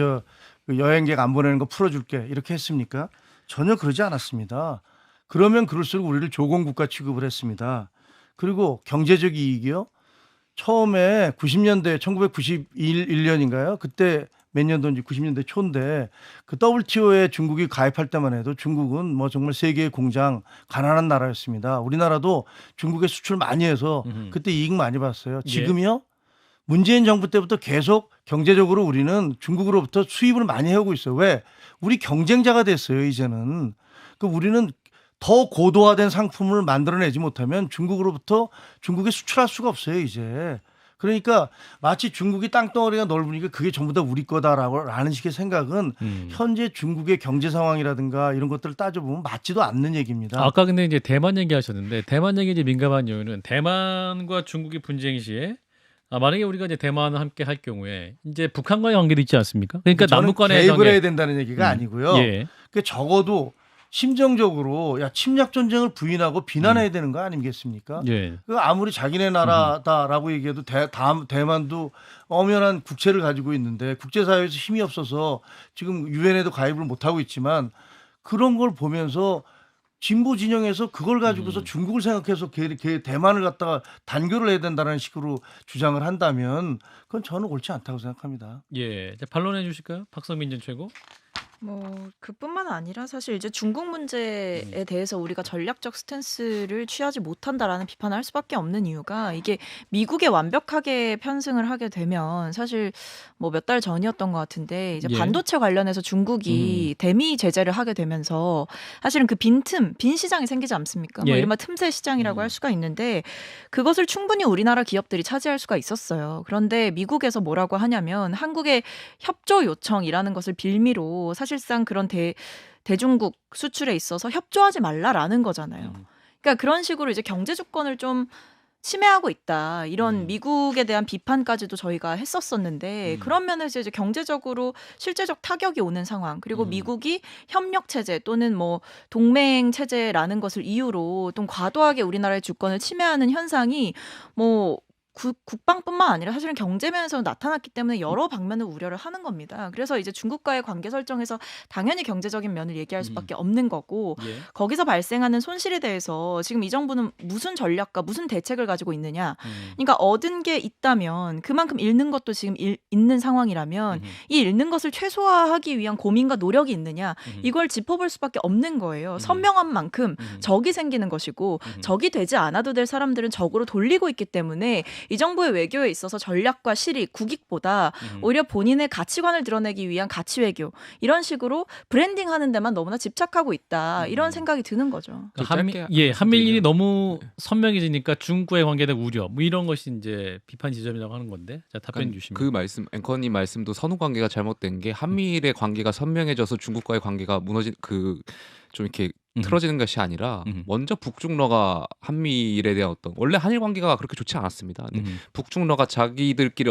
여행객 안 보내는 거 풀어줄게 이렇게 했습니까? 전혀 그러지 않았습니다. 그러면 그럴수록 우리를 조공국가 취급을 했습니다. 그리고 경제적 이익이요. 처음에 90년대 1991년인가요? 그때 몇 년도인지 90년대 초인데 WTO에 중국이 가입할 때만 해도 중국은 뭐 정말 세계의 공장 가난한 나라였습니다. 우리나라도 중국에 수출 많이 해서 그때 이익 많이 봤어요. 지금이요? 문재인 정부 때부터 계속 경제적으로 우리는 중국으로부터 수입을 많이 해오고 있어요. 왜? 우리 경쟁자가 됐어요, 이제는. 우리는 더 고도화된 상품을 만들어내지 못하면 중국에 수출할 수가 없어요, 이제. 그러니까 마치 중국이 땅덩어리가 넓으니까 그게 전부 다 우리 거다라는 식의 생각은 현재 중국의 경제 상황이라든가 이런 것들을 따져보면 맞지도 않는 얘기입니다. 아까 근데 이제 대만 얘기하셨는데 대만 얘기 이제 민감한 이유는 대만과 중국이 분쟁 시에 만약에 우리가 이제 대만을 함께 할 경우에 이제 북한과의 관계도 있지 않습니까? 그러니까 남북간의 개입을 해야 된다는 얘기가 아니고요. 예. 적어도 심정적으로 침략 전쟁을 부인하고 비난해야 되는 거 아니겠습니까? 예. 아무리 자기네 나라다라고 얘기해도 대만도 엄연한 국채를 가지고 있는데 국제사회에서 힘이 없어서 지금 유엔에도 가입을 못하고 있지만 그런 걸 보면서 진보 진영에서 그걸 가지고서 중국을 생각해서 대만을 갖다가 단교를 해야 된다는 식으로 주장을 한다면 그건 저는 옳지 않다고 생각합니다. 예, 반론해 주실까요, 박성민 전 최고? 그뿐만 아니라 사실 이제 중국 문제에 대해서 우리가 전략적 스탠스를 취하지 못한다라는 비판을 할 수밖에 없는 이유가 이게 미국에 완벽하게 편승을 하게 되면 사실 몇 달 전이었던 것 같은데 이제 반도체 관련해서 중국이 대미 제재를 하게 되면서 사실은 빈 시장이 생기지 않습니까? 이른바 틈새 시장이라고 할 수가 있는데 그것을 충분히 우리나라 기업들이 차지할 수가 있었어요. 그런데 미국에서 뭐라고 하냐면 한국의 협조 요청이라는 것을 빌미로 사실상 그런 대중국 수출에 있어서 협조하지 말라라는 거잖아요. 그러니까 그런 식으로 이제 경제 주권을 좀 침해하고 있다. 이런 미국에 대한 비판까지도 저희가 했었었는데 그런 면에서 이제 경제적으로 실제적 타격이 오는 상황 그리고 미국이 협력 체제 또는 동맹 체제라는 것을 이유로 좀 과도하게 우리나라의 주권을 침해하는 현상이 국방뿐만 아니라 사실은 경제면에서 나타났기 때문에 여러 방면을 우려를 하는 겁니다. 그래서 이제 중국과의 관계 설정에서 당연히 경제적인 면을 얘기할 수밖에 없는 거고 거기서 발생하는 손실에 대해서 지금 이 정부는 무슨 전략과 무슨 대책을 가지고 있느냐. 그러니까 얻은 게 있다면 그만큼 잃는 것도 지금 있는 상황이라면 이 잃는 것을 최소화하기 위한 고민과 노력이 있느냐. 이걸 짚어볼 수밖에 없는 거예요. 선명한 만큼 적이 생기는 것이고 적이 되지 않아도 될 사람들은 적으로 돌리고 있기 때문에 이 정부의 외교에 있어서 전략과 실익, 국익보다 오히려 본인의 가치관을 드러내기 위한 가치 외교 이런 식으로 브랜딩하는 데만 너무나 집착하고 있다. 이런 생각이 드는 거죠. 한미일이 너무 선명해지니까 중국과의 관계에 대한 우려 이런 것이 이제 비판 지점이라고 하는 건데 자, 답변 주시면. 그 말씀 앵커님 말씀도 선후 관계가 잘못된 게 한미일의 관계가 선명해져서 중국과의 관계가 무너진 좀 이렇게 틀어지는 것이 아니라 먼저 북중러가 한미일에 대한 원래 한일 관계가 그렇게 좋지 않았습니다. 근데 북중러가 자기들끼리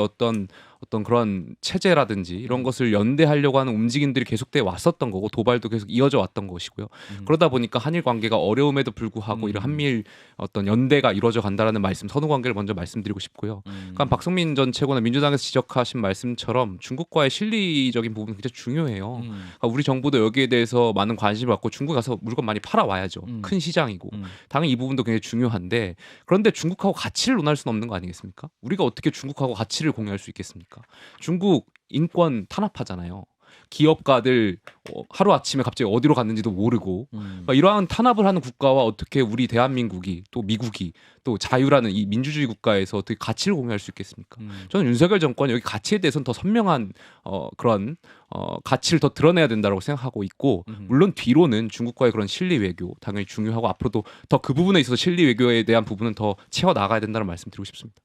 어떤 그런 체제라든지 이런 것을 연대하려고 하는 움직임들이 계속돼 왔었던 거고 도발도 계속 이어져 왔던 것이고요. 그러다 보니까 한일 관계가 어려움에도 불구하고 이런 한미일 어떤 연대가 이루어져 간다라는 말씀, 선후 관계를 먼저 말씀드리고 싶고요. 그러니까 박성민 전 최고는 민주당에서 지적하신 말씀처럼 중국과의 실리적인 부분은 굉장히 중요해요. 그러니까 우리 정부도 여기에 대해서 많은 관심을 갖고 중국 가서 물건 많이 팔아와야죠. 큰 시장이고 당연히 이 부분도 굉장히 중요한데 그런데 중국하고 가치를 논할 수는 없는 거 아니겠습니까? 우리가 어떻게 중국하고 가치를 공유할 수 있겠습니까? 중국 인권 탄압하잖아요. 기업가들 하루아침에 갑자기 어디로 갔는지도 모르고 그러니까 이러한 탄압을 하는 국가와 어떻게 우리 대한민국이 또 미국이 또 자유라는 이 민주주의 국가에서 어떻게 가치를 공유할 수 있겠습니까? 저는 윤석열 정권이 여기 가치에 대해서는 더 선명한 그런 가치를 더 드러내야 된다고 생각하고 있고 물론 뒤로는 중국과의 그런 실리 외교 당연히 중요하고 앞으로도 더 그 부분에 있어서 실리 외교에 대한 부분은 더 채워 나가야 된다는 말씀 드리고 싶습니다.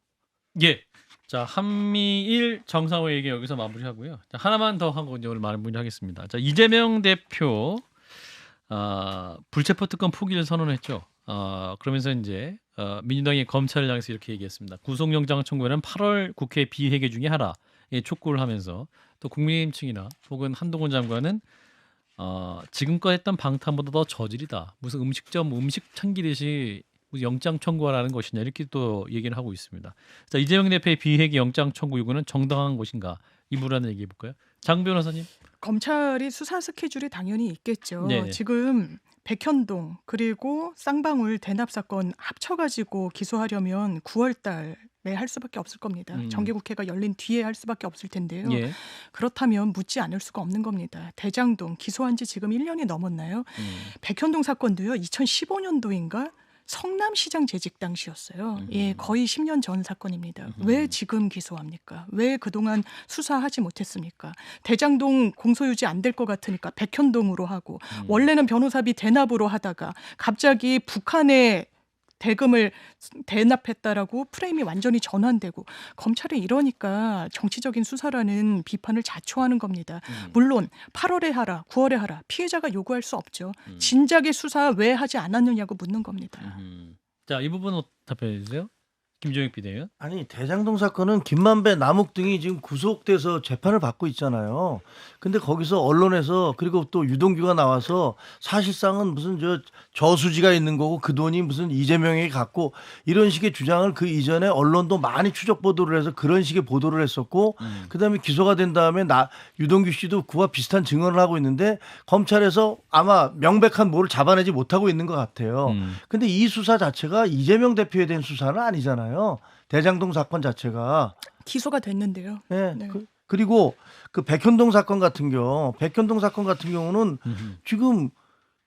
예. 자, 한미일 정상회의 얘기 여기서 마무리하고요. 자, 하나만 더 하고 이제 오늘 마무리하겠습니다. 자, 이재명 대표 불체포 특권 포기를 선언했죠. 그러면서 이제 민주당이 검찰을 향해서 이렇게 얘기했습니다. 구속영장 청구는 8월 국회 비회계 중에 하나에 촉구를 하면서 또 국민의힘 측이나 혹은 한동훈 장관은 지금껏 했던 방탄보다 더 저질이다. 무슨 음식점 음식 참기듯이 영장 청구하라는 것이냐 이렇게 또 얘기를 하고 있습니다. 자, 이재명 대표의 비회계 영장 청구 요구는 정당한 것인가 이 부분을 얘기해 볼까요? 장 변호사님. 검찰이 수사 스케줄이 당연히 있겠죠. 네네. 지금 백현동 그리고 쌍방울 대납 사건 합쳐가지고 기소하려면 9월달에 할 수밖에 없을 겁니다. 정기국회가 열린 뒤에 할 수밖에 없을 텐데요. 예. 그렇다면 묻지 않을 수가 없는 겁니다. 대장동 기소한 지 지금 1년이 넘었나요? 백현동 사건도요. 2015년도인가? 성남시장 재직 당시였어요. 예, 거의 10년 전 사건입니다. 왜 지금 기소합니까? 왜 그동안 수사하지 못했습니까? 대장동 공소유지 안 될 것 같으니까 백현동으로 하고 원래는 변호사비 대납으로 하다가 갑자기 북한에 대금을 대납했다라고 프레임이 완전히 전환되고 검찰이 이러니까 정치적인 수사라는 비판을 자초하는 겁니다. 물론 8월에 하라, 9월에 하라 피해자가 요구할 수 없죠. 진작에 수사 왜 하지 않았느냐고 묻는 겁니다. 자, 이 부분 답변해 주세요. 김종익 비대위원. 아니 대장동 사건은 김만배, 남욱 등이 지금 구속돼서 재판을 받고 있잖아요. 근데 거기서 언론에서 그리고 또 유동규가 나와서 사실상은 무슨 저수지가 있는 거고 그 돈이 무슨 이재명에게 갔고 이런 식의 주장을 그 이전에 언론도 많이 추적 보도를 해서 그런 식의 보도를 했었고 그다음에 기소가 된 다음에 유동규 씨도 그와 비슷한 증언을 하고 있는데 검찰에서 아마 명백한 뭐를 잡아내지 못하고 있는 것 같아요. 근데 이 수사 자체가 이재명 대표에 대한 수사는 아니잖아요. 대장동 사건 자체가 기소가 됐는데요. 네. 네. 그리고 그 백현동 사건 같은 경우는 지금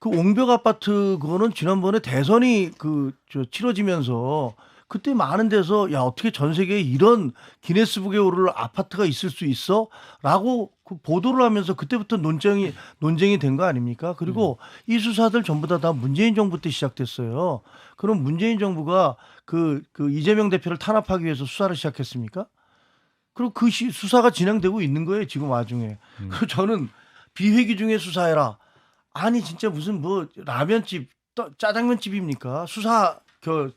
그 옹벽 아파트 그거는 지난번에 대선이 치러지면서 그때 많은 데서 야 어떻게 전 세계에 이런 기네스북에 오를 아파트가 있을 수 있어?라고 그 보도를 하면서 그때부터 논쟁이 된 거 아닙니까? 그리고 이 수사들 전부 다 문재인 정부 때 시작됐어요. 그럼 문재인 정부가 그 이재명 대표를 탄압하기 위해서 수사를 시작했습니까? 그리고 그 수사가 진행되고 있는 거예요 지금 와중에. 그리고 저는 비회기 중에 수사해라. 아니 진짜 무슨 뭐 라면집, 짜장면집입니까?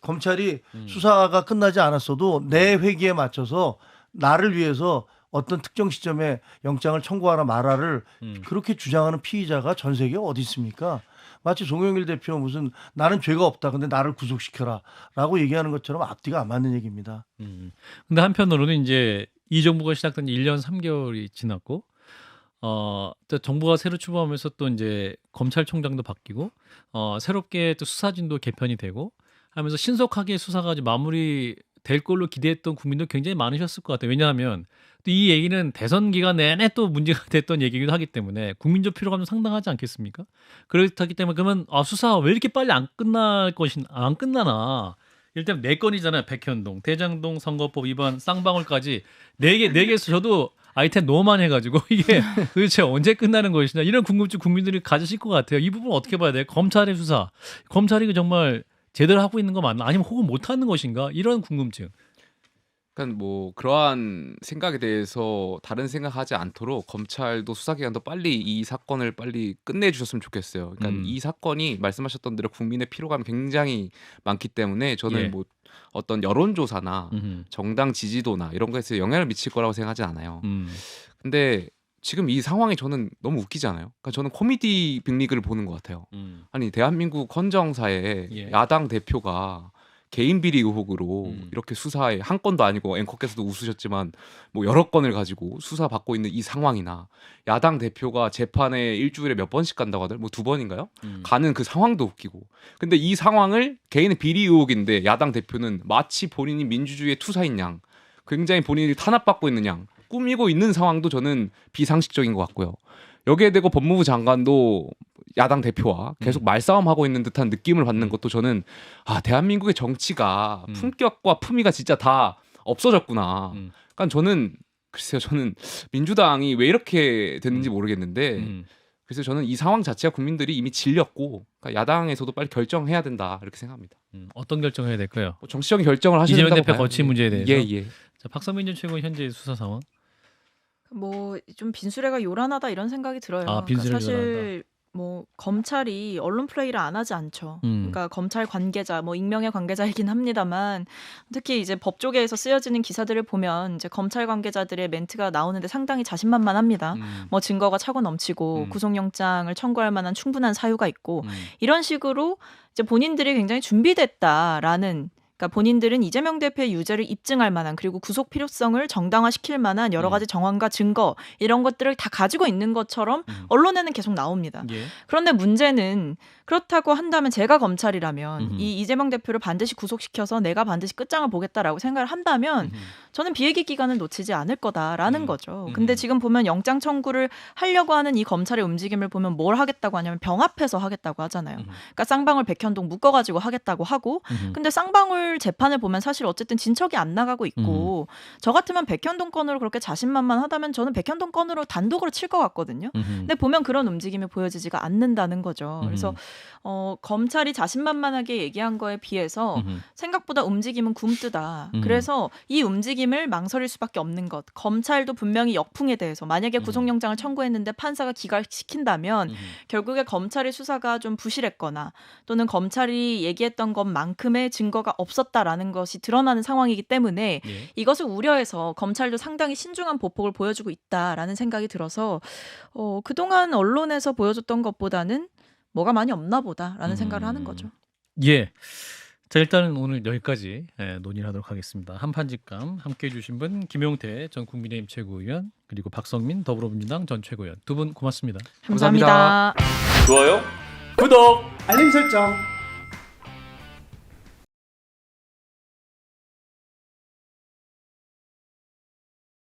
검찰이 수사가 끝나지 않았어도 내 회기에 맞춰서 나를 위해서 어떤 특정 시점에 영장을 청구하라 말아를 그렇게 주장하는 피의자가 전 세계에 어디 있습니까? 마치 송영길 대표 무슨 나는 죄가 없다. 근데 나를 구속시켜라. 라고 얘기하는 것처럼 앞뒤가 안 맞는 얘기입니다. 근데 한편으로는 이제 이 정부가 시작된 지 1년 3개월이 지났고 또 정부가 새로 출범하면서 또 이제 검찰총장도 바뀌고 새롭게 또 수사진도 개편이 되고 하면서 신속하게 수사가 마무리 될 걸로 기대했던 국민도 굉장히 많으셨을 것 같아요. 왜냐하면 또 이 얘기는 대선 기간 내내 또 문제가 됐던 얘기이기도 하기 때문에 국민적 피로감도 상당하지 않겠습니까? 그렇기 때문에 그러면 수사 왜 이렇게 빨리 안 끝나나? 일단 4건이잖아요. 백현동, 대장동 선거법 위반, 쌍방울까지 4개에서 저도 아이템 너무 많이 해가지고 이게 도대체 언제 끝나는 것이냐 이런 궁금증 국민들이 가지실 것 같아요. 이 부분 어떻게 봐야 돼요? 검찰의 수사, 검찰이 정말 제대로 하고 있는 거 맞나? 아니면 혹은 못하는 것인가? 이런 궁금증. 그러니까 뭐 그러한 생각에 대해서 다른 생각하지 않도록 검찰도 수사기관도 빨리 이 사건을 빨리 끝내주셨으면 좋겠어요. 그러니까 이 사건이 말씀하셨던 대로 국민의 피로감이 굉장히 많기 때문에 저는 예. 뭐 어떤 여론조사나 정당 지지도나 이런 것에 영향을 미칠 거라고 생각하지 않아요. 근데 지금 이 상황이 저는 너무 웃기잖아요. 그러니까 저는 코미디 빅리그를 보는 것 같아요. 아니 대한민국 헌정사에 예. 야당 대표가 개인 비리 의혹으로 이렇게 수사에 한 건도 아니고 앵커께서도 웃으셨지만 뭐 여러 건을 가지고 수사 받고 있는 이 상황이나 야당 대표가 재판에 일주일에 몇 번씩 간다고 하더라고요. 뭐 2번인가요? 가는 그 상황도 웃기고. 근데 이 상황을 개인의 비리 의혹인데 야당 대표는 마치 본인이 민주주의의 투사인 양, 굉장히 본인이 탄압받고 있는 양 꾸미고 있는 상황도 저는 비상식적인 것 같고요. 여기에 대고 법무부 장관도 야당 대표와 계속 말싸움하고 있는 듯한 느낌을 받는 것도 저는 대한민국의 정치가 품격과 품위가 진짜 다 없어졌구나. 그러니까 저는 글쎄요, 저는 민주당이 왜 이렇게 됐는지 모르겠는데 그래서 저는 이 상황 자체가 국민들이 이미 질렸고 그러니까 야당에서도 빨리 결정해야 된다 이렇게 생각합니다. 어떤 결정해야 될까요? 뭐 정치적인 결정을 하셔야 이재명 된다고 대표 봐요. 거취 문제에 대해서. 예. 자, 박성민 전 최고위 현재 수사 상황. 뭐 좀 빈수레가 요란하다 이런 생각이 들어요. 아, 빈수레가 사실 뭐 검찰이 언론 플레이를 안 하지 않죠. 그러니까 검찰 관계자, 뭐 익명의 관계자이긴 합니다만 특히 이제 법조계에서 쓰여지는 기사들을 보면 이제 검찰 관계자들의 멘트가 나오는데 상당히 자신만만합니다. 뭐 증거가 차고 넘치고 구속영장을 청구할 만한 충분한 사유가 있고 이런 식으로 이제 본인들이 굉장히 준비됐다라는. 그러니까 본인들은 이재명 대표의 유죄를 입증할 만한 그리고 구속 필요성을 정당화시킬 만한 여러 가지 정황과 증거 이런 것들을 다 가지고 있는 것처럼 언론에는 계속 나옵니다. 예. 그런데 문제는 그렇다고 한다면 제가 검찰이라면 이 이재명 대표를 반드시 구속시켜서 내가 반드시 끝장을 보겠다라고 생각을 한다면 저는 비회기 기간을 놓치지 않을 거다라는 거죠. 근데 지금 보면 영장 청구를 하려고 하는 이 검찰의 움직임을 보면 뭘 하겠다고 하냐면 병합해서 하겠다고 하잖아요. 그러니까 쌍방울 백현동 묶어가지고 하겠다고 하고 근데 쌍방울 재판을 보면 사실 어쨌든 진척이 안 나가고 있고 저 같으면 백현동 건으로 그렇게 자신만만하다면 저는 백현동 건으로 단독으로 칠 것 같거든요. 근데 보면 그런 움직임이 보여지지가 않는다는 거죠. 그래서 검찰이 자신만만하게 얘기한 거에 비해서 생각보다 움직임은 굼뜨다. 그래서 이 움직임을 망설일 수밖에 없는 것. 검찰도 분명히 역풍에 대해서 만약에 구속영장을 청구했는데 판사가 기각시킨다면 결국에 검찰의 수사가 좀 부실했거나 또는 검찰이 얘기했던 것만큼의 증거가 없었다라는 것이 드러나는 상황이기 때문에 이것을 우려해서 검찰도 상당히 신중한 보폭을 보여주고 있다라는 생각이 들어서 그동안 언론에서 보여줬던 것보다는 뭐가 많이 없나 보다라는 생각을 하는 거죠. 예. 자, 일단은 오늘 여기까지 논의를 하도록 하겠습니다. 한판직감 함께해 주신 분 김용태 전 국민의힘 최고위원 그리고 박성민 더불어민주당 전 최고위원 두 분 고맙습니다. 감사합니다. 좋아요. 구독, 알림 설정.